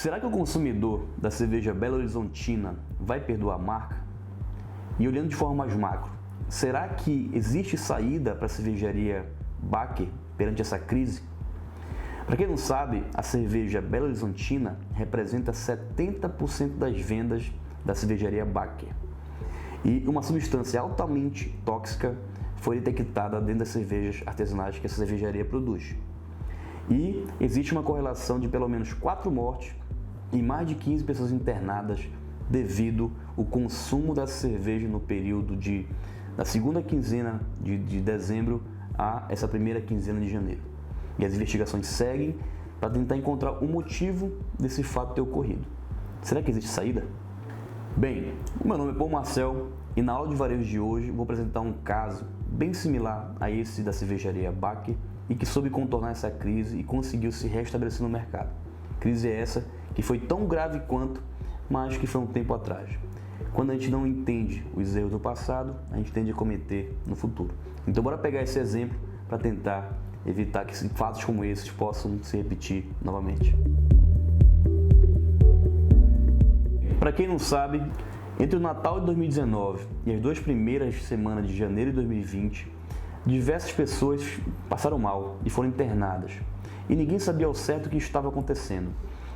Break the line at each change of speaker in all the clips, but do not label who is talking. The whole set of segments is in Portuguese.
Será que o consumidor da cerveja Belo Horizontina vai perdoar a marca? E olhando de forma mais macro, será que existe saída para a cervejaria Baker perante essa crise? Para quem não sabe, a cerveja Belo Horizontina representa 70% das vendas da cervejaria Baker. E uma substância altamente tóxica foi detectada dentro das cervejas artesanais que essa cervejaria produz. E existe uma correlação de pelo menos 4 mortes e mais de 15 pessoas internadas devido ao consumo da cerveja no período da segunda quinzena de dezembro a essa primeira quinzena de janeiro. E as investigações seguem para tentar encontrar o motivo desse fato ter ocorrido. Será que existe saída? Bem, o meu nome é Paul Marcel e na aula de varejo de hoje vou apresentar um caso bem similar a esse da cervejaria Baker e que soube contornar essa crise e conseguiu se restabelecer no mercado. Crise essa que foi tão grave quanto, mas que foi um tempo atrás. Quando a gente não entende os erros do passado, a gente tende a cometer no futuro. Então bora pegar esse exemplo para tentar evitar que fatos como esses possam se repetir novamente. Para quem não sabe, entre o Natal de 2019 e as 2 primeiras semanas de janeiro de 2020, diversas pessoas passaram mal e foram internadas. E ninguém sabia ao certo o que estava acontecendo.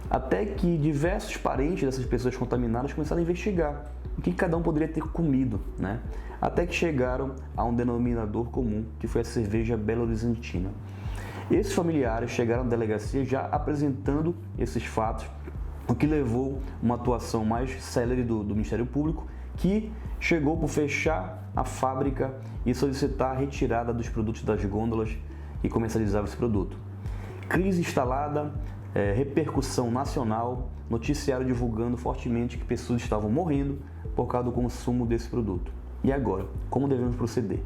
Até que diversos parentes dessas pessoas contaminadas começaram a investigar o que cada um poderia ter comido, né? Até que chegaram a um denominador comum, que foi a cerveja Belo Horizontina. Esses familiares chegaram à delegacia já apresentando esses fatos, o que levou uma atuação mais célere do Ministério Público, que chegou por fechar a fábrica e solicitar a retirada dos produtos das gôndolas que comercializavam esse produto. Crise instalada, repercussão nacional, noticiário divulgando fortemente que pessoas estavam morrendo por causa do consumo desse produto. E agora, como devemos proceder?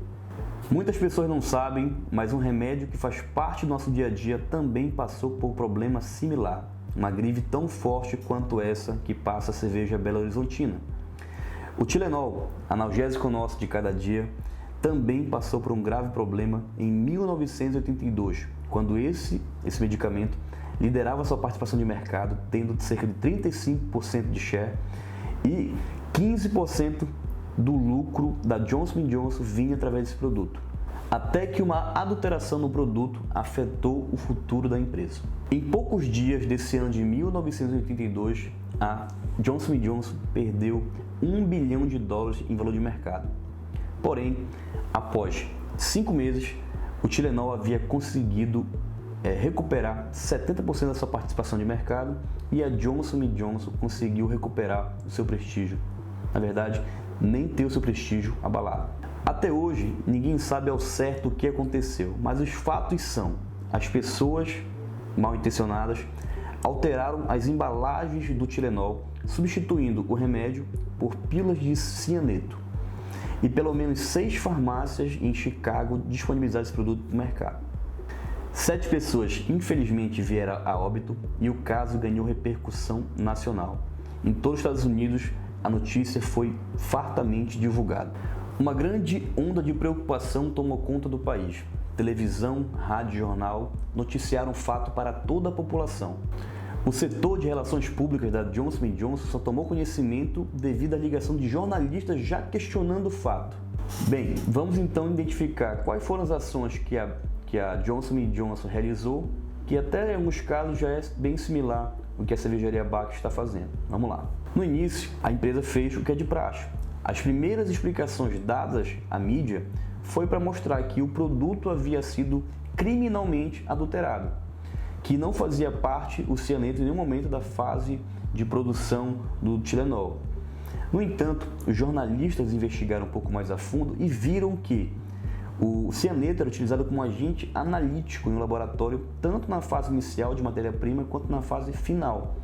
Muitas pessoas não sabem, mas um remédio que faz parte do nosso dia a dia também passou por um problema similar, uma gripe tão forte quanto essa que passa a cerveja Belo Horizontina. O Tilenol, analgésico nosso de cada dia, também passou por um grave problema em 1982, quando esse medicamento liderava sua participação de mercado, tendo cerca de 35% de share e 15% do lucro da Johnson & Johnson vinha através desse produto. Até que uma adulteração no produto afetou o futuro da empresa. Em poucos dias desse ano de 1982, a Johnson & Johnson perdeu $1 bilhão em valor de mercado. Porém, após 5 meses, o Tilenol havia conseguido recuperar 70% da sua participação de mercado e a Johnson & Johnson conseguiu recuperar o seu prestígio. Na verdade, nem ter o seu prestígio abalado. Até hoje, ninguém sabe ao certo o que aconteceu, mas os fatos são: as pessoas mal intencionadas alteraram as embalagens do Tilenol, substituindo o remédio por pílulas de cianeto. E pelo menos 6 farmácias em Chicago disponibilizaram esse produto no mercado. 7 pessoas, infelizmente, vieram a óbito e o caso ganhou repercussão nacional. Em todos os Estados Unidos, a notícia foi fartamente divulgada. Uma grande onda de preocupação tomou conta do país. Televisão, rádio e jornal noticiaram o fato para toda a população. O setor de relações públicas da Johnson & Johnson só tomou conhecimento devido à ligação de jornalistas já questionando o fato. Bem, vamos então identificar quais foram as ações que a Johnson & Johnson realizou, que até em alguns casos já é bem similar ao que a cervejaria Baker está fazendo. Vamos lá. No início, a empresa fez o que é de praxe. As primeiras explicações dadas à mídia foi para mostrar que o produto havia sido criminalmente adulterado, que não fazia parte o cianeto em nenhum momento da fase de produção do Tilenol. No entanto, os jornalistas investigaram um pouco mais a fundo e viram que o cianeto era utilizado como agente analítico em um laboratório, tanto na fase inicial de matéria-prima quanto na fase final.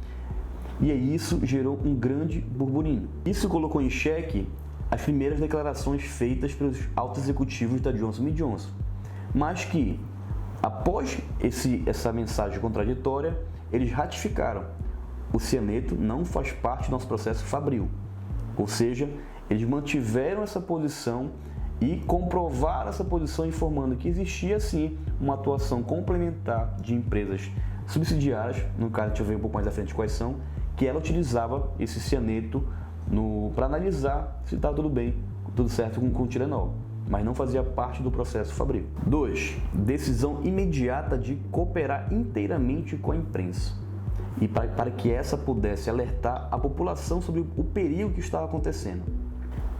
E aí isso gerou um grande burburinho. Isso colocou em xeque as primeiras declarações feitas pelos altos executivos da Johnson & Johnson, mas que, após essa mensagem contraditória, eles ratificaram: o cianeto não faz parte do nosso processo fabril. Ou seja, eles mantiveram essa posição e comprovaram essa posição informando que existia sim uma atuação complementar de empresas subsidiárias, no caso a gente vai ver um pouco mais à frente quais são, que ela utilizava esse cianeto para analisar se estava tudo bem, tudo certo com o Tilenol, mas não fazia parte do processo fabril. 2. Decisão imediata de cooperar inteiramente com a imprensa, e para que essa pudesse alertar a população sobre o perigo que estava acontecendo.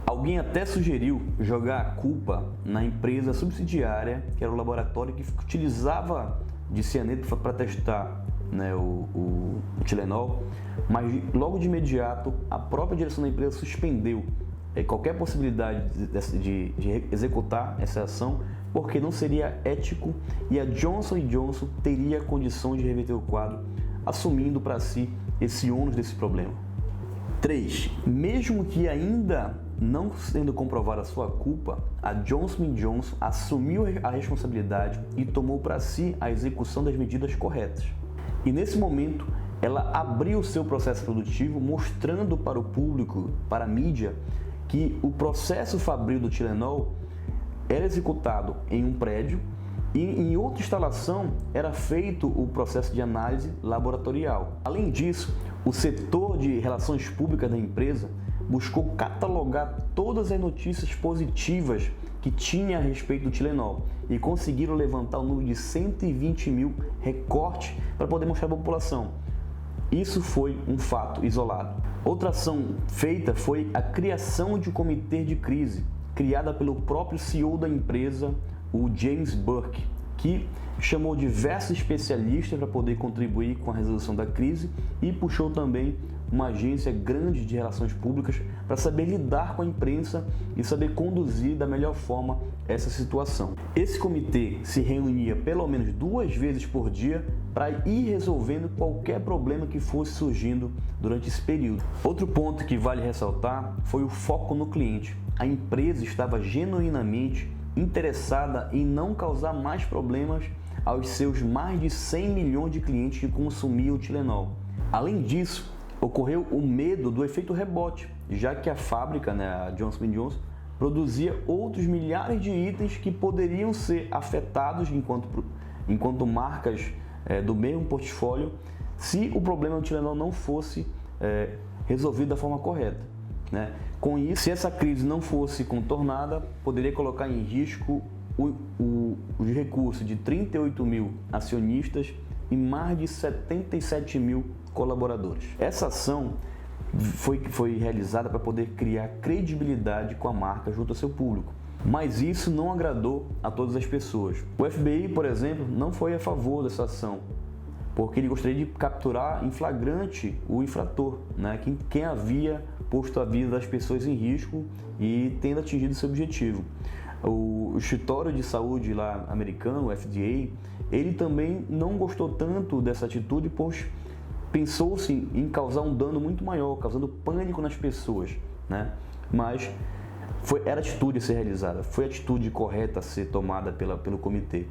Alguém até sugeriu jogar a culpa na empresa subsidiária, que era o laboratório que utilizava de cianeto para testar, né, o Tilenol, mas logo de imediato a própria direção da empresa suspendeu qualquer possibilidade de executar essa ação, porque não seria ético e a Johnson & Johnson teria condições de reverter o quadro, assumindo para si esse ônus desse problema. 3. Mesmo que ainda não sendo comprovada a sua culpa, a Johnson & Johnson assumiu a responsabilidade e tomou para si a execução das medidas corretas. E nesse momento, ela abriu o seu processo produtivo, mostrando para o público, para a mídia, que o processo fabril do Tilenol era executado em um prédio e em outra instalação era feito o processo de análise laboratorial. Além disso, o setor de relações públicas da empresa buscou catalogar todas as notícias positivas que tinha a respeito do Tilenol e conseguiram levantar o número de 120 mil recortes para poder mostrar à população. Isso foi um fato isolado. Outra ação feita foi a criação de um comitê de crise, criada pelo próprio CEO da empresa, o James Burke, que chamou diversos especialistas para poder contribuir com a resolução da crise e puxou também uma agência grande de relações públicas para saber lidar com a imprensa e saber conduzir da melhor forma essa situação. Esse comitê se reunia pelo menos 2 vezes por dia para ir resolvendo qualquer problema que fosse surgindo durante esse período. Outro ponto que vale ressaltar foi o foco no cliente. A empresa estava genuinamente interessada em não causar mais problemas aos seus mais de 100 milhões de clientes que consumiam o Tilenol. Além disso, ocorreu o medo do efeito rebote, já que a fábrica, a Johnson & Johnson, produzia outros milhares de itens que poderiam ser afetados enquanto marcas do mesmo portfólio, se o problema do Tilenol não fosse resolvido da forma correta. Com isso, se essa crise não fosse contornada, poderia colocar em risco os recursos de 38 mil acionistas e mais de 77 mil colaboradores. Essa ação foi realizada para poder criar credibilidade com a marca junto ao seu público, mas isso não agradou a todas as pessoas. O FBI, por exemplo, não foi a favor dessa ação, porque ele gostaria de capturar em flagrante o infrator, quem havia posto a vida das pessoas em risco e tendo atingido seu objetivo. O escritório de saúde lá americano, o FDA, ele também não gostou tanto dessa atitude, pois pensou-se em causar um dano muito maior, causando pânico nas pessoas, Mas era atitude a ser realizada, foi a atitude correta a ser tomada pelo comitê.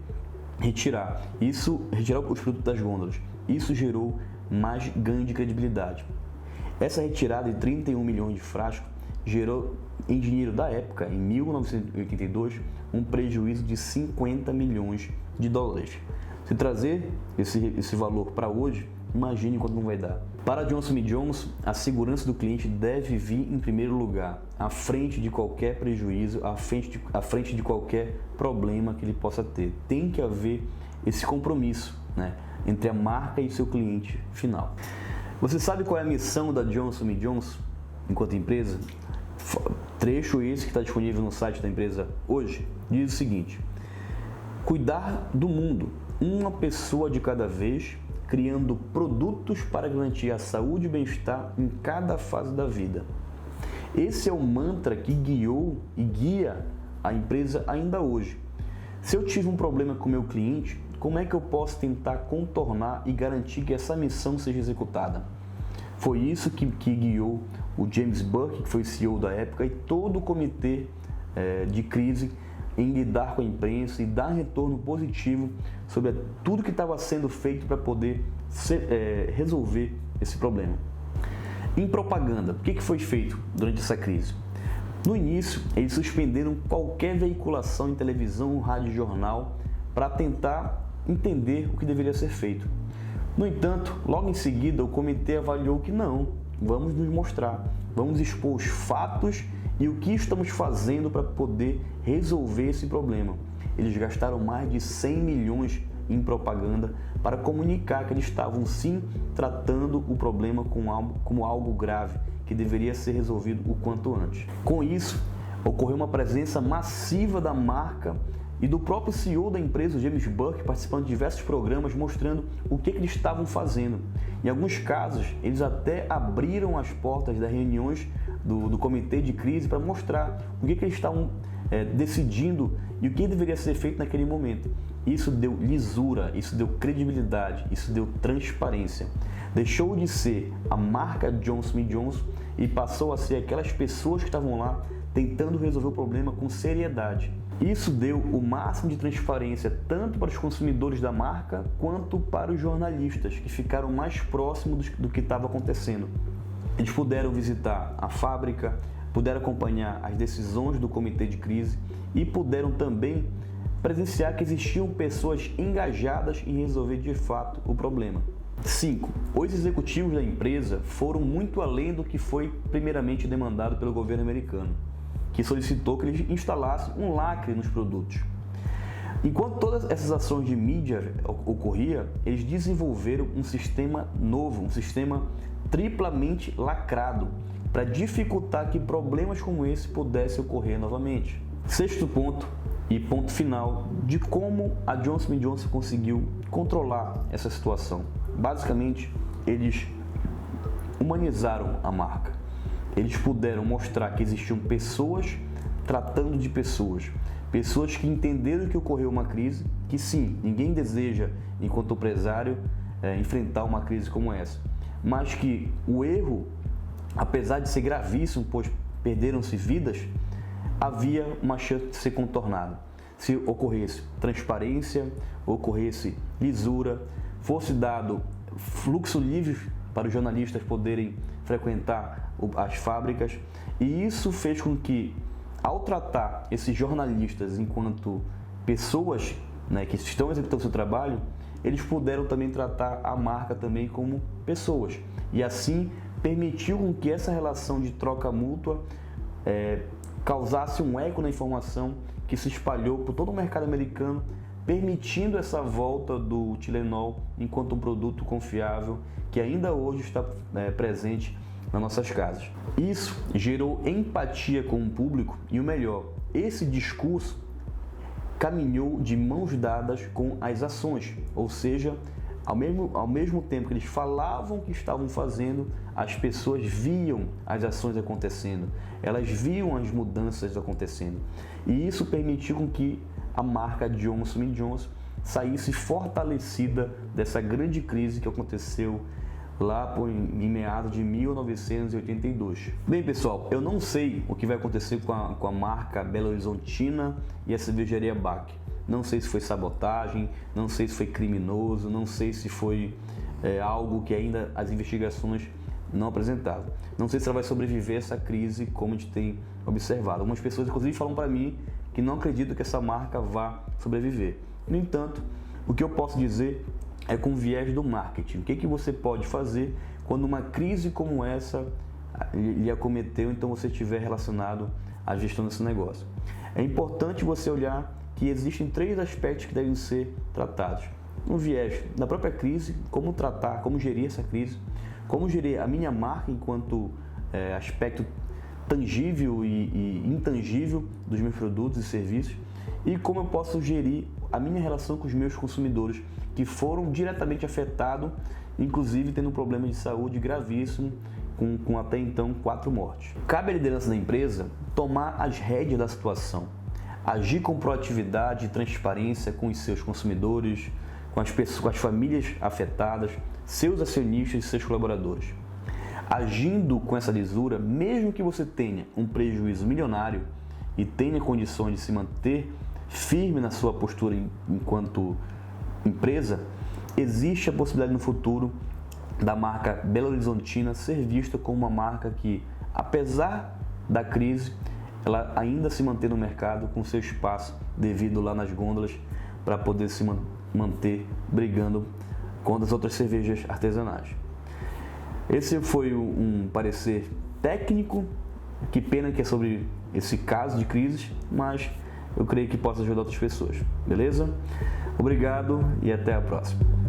Retirar os produtos das gôndolas. Isso gerou mais ganho de credibilidade. Essa retirada de 31 milhões de frascos gerou, em dinheiro da época, em 1982, um prejuízo de 50 milhões de dólares. Se trazer esse valor para hoje, imagine quanto não vai dar. Para a Johnson & Johnson, a segurança do cliente deve vir em primeiro lugar, à frente de qualquer prejuízo, à frente de qualquer problema que ele possa ter. Tem que haver esse compromisso, entre a marca e seu cliente final. Você sabe qual é a missão da Johnson & Johnson enquanto empresa? Trecho esse que está disponível no site da empresa hoje, diz o seguinte: cuidar do mundo, uma pessoa de cada vez, criando produtos para garantir a saúde e bem-estar em cada fase da vida. Esse é o mantra que guiou e guia a empresa ainda hoje. Se eu tive um problema com o meu cliente, como é que eu posso tentar contornar e garantir que essa missão seja executada? Foi isso que guiou o James Burke, que foi CEO da época, e todo o comitê de crise em lidar com a imprensa e dar retorno positivo sobre tudo que estava sendo feito para poder resolver esse problema. Em propaganda, o que foi feito durante essa crise? No início, eles suspenderam qualquer veiculação em televisão, rádio e jornal para tentar entender o que deveria ser feito. No entanto, logo em seguida, o comitê avaliou que não, vamos nos mostrar, vamos expor os fatos e o que estamos fazendo para poder resolver esse problema. Eles gastaram mais de 100 milhões em propaganda para comunicar que eles estavam sim tratando o problema como algo grave, que deveria ser resolvido o quanto antes. Com isso, ocorreu uma presença massiva da marca e do próprio CEO da empresa, James Burke, participando de diversos programas mostrando o que eles estavam fazendo. Em alguns casos, eles até abriram as portas das reuniões do comitê de crise para mostrar o que eles estavam decidindo e o que deveria ser feito naquele momento. Isso deu lisura, isso deu credibilidade, isso deu transparência. Deixou de ser a marca Johnson & Johnson e passou a ser aquelas pessoas que estavam lá tentando resolver o problema com seriedade. Isso deu o máximo de transparência tanto para os consumidores da marca quanto para os jornalistas, que ficaram mais próximos do que estava acontecendo. Eles puderam visitar a fábrica, puderam acompanhar as decisões do comitê de crise e puderam também presenciar que existiam pessoas engajadas em resolver de fato o problema. 5. Os executivos da empresa foram muito além do que foi primeiramente demandado pelo governo americano, que solicitou que eles instalassem um lacre nos produtos. Enquanto todas essas ações de mídia ocorriam, eles desenvolveram um sistema novo, um sistema triplamente lacrado, para dificultar que problemas como esse pudessem ocorrer novamente. 6º ponto e ponto final de como a Johnson & Johnson conseguiu controlar essa situação. Basicamente, eles humanizaram a marca. Eles puderam mostrar que existiam pessoas tratando de pessoas. Pessoas que entenderam que ocorreu uma crise, que sim, ninguém deseja, enquanto empresário, enfrentar uma crise como essa. Mas que o erro, apesar de ser gravíssimo, pois perderam-se vidas, havia uma chance de ser contornado. Se ocorresse transparência, ocorresse lisura, fosse dado fluxo livre para os jornalistas poderem frequentar as fábricas, e isso fez com que, ao tratar esses jornalistas enquanto pessoas, que estão executando seu trabalho, eles puderam também tratar a marca também como pessoas, e assim permitiu com que essa relação de troca mútua causasse um eco na informação que se espalhou por todo o mercado americano, permitindo essa volta do Tylenol enquanto um produto confiável que ainda hoje está presente nas nossas casas. Isso gerou empatia com o público e o melhor, esse discurso caminhou de mãos dadas com as ações, ou seja, ao mesmo tempo que eles falavam o que estavam fazendo, as pessoas viam as ações acontecendo, elas viam as mudanças acontecendo. E isso permitiu com que a marca Johnson & Johnson saísse fortalecida dessa grande crise que aconteceu lá em meados de 1982. Bem, pessoal, eu não sei o que vai acontecer com a marca Belo Horizontina e a cervejaria Bach. Não sei se foi sabotagem, não sei se foi criminoso, não sei se foi algo que ainda as investigações não apresentaram. Não sei se ela vai sobreviver a essa crise como a gente tem observado. Algumas pessoas, inclusive, falam para mim que não acreditam que essa marca vá sobreviver. No entanto, o que eu posso dizer é com o viés do marketing. O que você pode fazer quando uma crise como essa lhe acometeu, então você estiver relacionado à gestão desse negócio? É importante você olhar que existem 3 aspectos que devem ser tratados. Um viés da própria crise, como tratar, como gerir essa crise, como gerir a minha marca enquanto aspecto tangível e intangível dos meus produtos e serviços, e como eu posso gerir a minha relação com os meus consumidores que foram diretamente afetados, inclusive tendo um problema de saúde gravíssimo, com até então 4 mortes. Cabe à liderança da empresa tomar as rédeas da situação, agir com proatividade e transparência com os seus consumidores, com as famílias afetadas, seus acionistas e seus colaboradores. Agindo com essa lisura, mesmo que você tenha um prejuízo milionário e tenha condições de se manter firme na sua postura enquanto empresa, existe a possibilidade no futuro da marca Belo Horizontina ser vista como uma marca que, apesar da crise, ela ainda se mantém no mercado com seu espaço devido lá nas gôndolas para poder se manter brigando quanto as outras cervejas artesanais. Esse foi um parecer técnico, que pena que é sobre esse caso de crise, mas eu creio que possa ajudar outras pessoas, beleza? Obrigado e até a próxima.